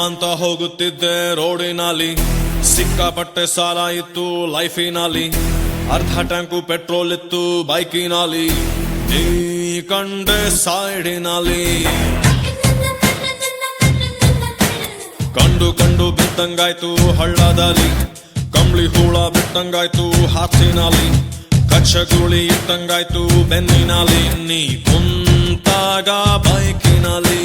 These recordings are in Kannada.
ಅಂತ ಹೋಗುತ್ತಿದ್ದೆ ರೋಡಿನಲ್ಲಿ, ಸಿಕ್ಕಾಪಟ್ಟೆ ಸಾಲ ಇತ್ತು ಲೈಫಿನಲ್ಲಿ, ಅರ್ಧ ಟ್ಯಾಂಕು ಪೆಟ್ರೋಲ್ ಇತ್ತು ಬೈಕಿನಲ್ಲಿ, ನೀ ಕಂಡೆ ಸೈಡಿನಲ್ಲಿ. ಕಂಡು ಕಂಡು ಬಿದ್ದಂಗಾಯ್ತು ಹಳ್ಳದಲ್ಲಿ, ಕಂಬಳಿ ಹೂಳ ಬಿಟ್ಟಂಗಾಯ್ತು ಹಾಸಿನಲ್ಲಿ, ಕಚ್ಚಗುಳಿ ಇಟ್ಟಂಗಾಯ್ತು ಬೆನ್ನಿನಲ್ಲಿ, ನೀ ಕುಂತಾಗ ಬೈಕಿನಲ್ಲಿ.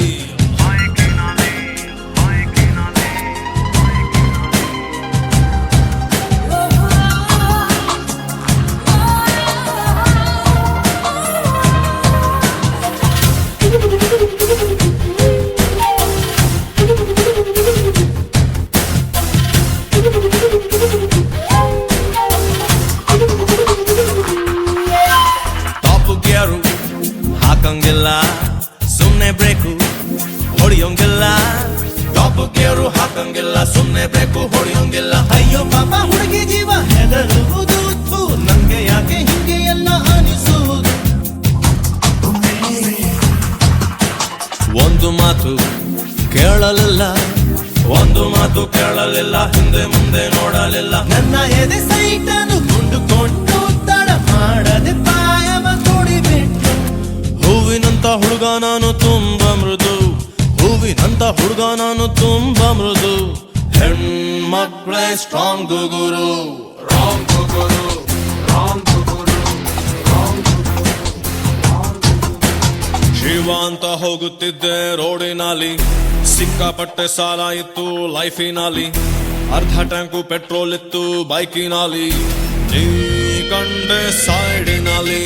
ಹಾಕಂಗಿಲ್ಲ ಸುಮ್ನೆ ಬ್ರೇಕು ಹೊಡಿಯೋಂಗಿಲ್ಲ, ಟಾಪ್ ಗೇರು ಹಾಕಂಗಿಲ್ಲ ಸುಮ್ನೆ ಬ್ರೇಕು ಹೊಡಿಯೋಂಗಿಲ್ಲ. ಅಯ್ಯೋ ಪಾಪ ಹುಡುಗಿ ಜೀವ ಹೆದರುವುದು, ನಂಗೆ ಯಾಕೆ ಹಿಂಗೆ ಎಲ್ಲ ಅನಿಸುವುದು. ಒಂದು ಮಾತು ಕೇಳಲಿಲ್ಲ, ಒಂದು ಮಾತು ಕೇಳಲಿಲ್ಲ, ಹಿಂದೆ ಮುಂದೆ ನೋಡಲಿಲ್ಲ. ನನ್ನ ಎದೆ ಸೈಟನ್ನು ಕೊಂಡುಕೊಂಡು ತಡ ಮಾಡದೆ ಪಾಯವ ತೊಡಿಬಿಟ್ಟು. ಹೂವಿನಂತ ಹುಡುಗ ನಾನು ತುಂಬ ಮೃದು, ಹೂವಿನಂತ ಹುಡುಗ ನಾನು ತುಂಬ ಮೃದು. ಹೆಣ್ಮಕ್ಳೇ ಸ್ಟ್ರಾಂಗ್ ಗುರು, ರಾಂಗ್ ಗುರು, ರಾಂಗ್ ಗುರು, ರಾಂಗ್ ಗುರು. ಶಿವ ಅಂತ ಹೋಗುತ್ತಿದ್ದೆ ರೋಡಿನಲ್ಲಿ, ಸಿಕ್ಕಾಪಟ್ಟೆ ಸಾಲ ಇತ್ತು ಲೈಫಿನಲ್ಲಿ, ಅರ್ಧ ಟ್ಯಾಂಕು ಪೆಟ್ರೋಲ್ ಇತ್ತು ಬೈಕಿನಲ್ಲಿ, ನೀ ಕಂಡೆ ಸೈಡಿನಲ್ಲಿ.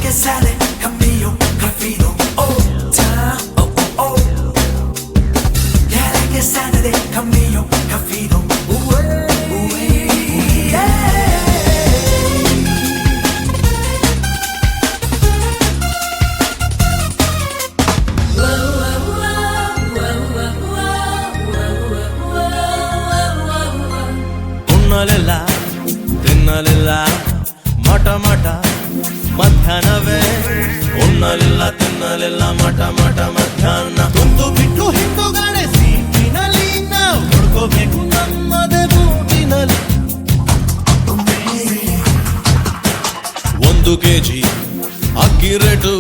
que sale Camillo Graffito, oh, time, oh, oh, oh. Yeah, que sale de Camillo Graffito, ooh, yeah. ಉಣ್ಣಲಿಲ್ಲ ತಿನ್ನಲಿಲ್ಲ ಮಠ ಮಠ ಮಧ್ಯಾಹ್ನವೇ, ಉಣ್ಣಲಿಲ್ಲ ತಿನ್ನಲಿಲ್ಲ ಮಠ ಮಠ ಮಧ್ಯಾಹ್ನ. ಕುಂದು ಬಿಟ್ಟು ಹಿಂದುಗಡೆ ಸೀಟಿನಲ್ಲಿ ನಾವು ಹುಡ್ಕೋಬೇಕು ನಮ್ಮದೇ ಬೂಟಿನಲ್ಲಿ. 1 ಕೆಜಿ ಅಕ್ಕಿ ರೇಟು,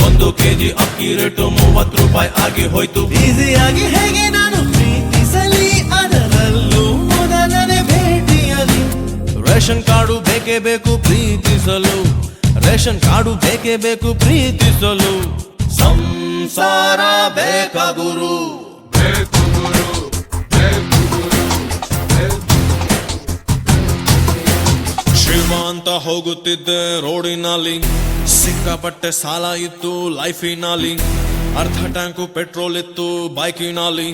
1 ಕೆಜಿ ಅಕ್ಕಿ ರೇಟು 30 ರೂಪಾಯಿ ಆಗಿ ಹೋಯ್ತು. ಈಸಿಯಾಗಿ ಹೇಗೆ ನಾನು ಪ್ರೀತಿಸಲಿ, ಅದರಲ್ಲೂ ಮೊದಲನೇ ಭೇಟಿಯಲ್ಲಿ. ರೇಷನ್ ಕಾರ್ಡು ಬೇಕೇ ಬೇಕು ಪ್ರೀತಿಸಲು, ರೇಷನ್ ಕಾರ್ಡು ಬೇಕೇ ಬೇಕು ಪ್ರೀತಿಸಲು. ಸಂಸಾರ ಬೇಕ ಗುರು, ಬೇಕು ಗುರು, ಬೇಕು ಗುರು, ಶಿವ ಅಂತ ಹೋಗುತ್ತಿದ್ದೆ ರೋಡಿನಲ್ಲಿ, ಸಿಕ್ಕಾಪಟ್ಟೆ ಸಾಲ ಇತ್ತು ಲೈಫಿನಲ್ಲಿ, ಅರ್ಧ ಟ್ಯಾಂಕು ಪೆಟ್ರೋಲ್ ಇತ್ತು ಬೈಕಿನಲ್ಲಿ.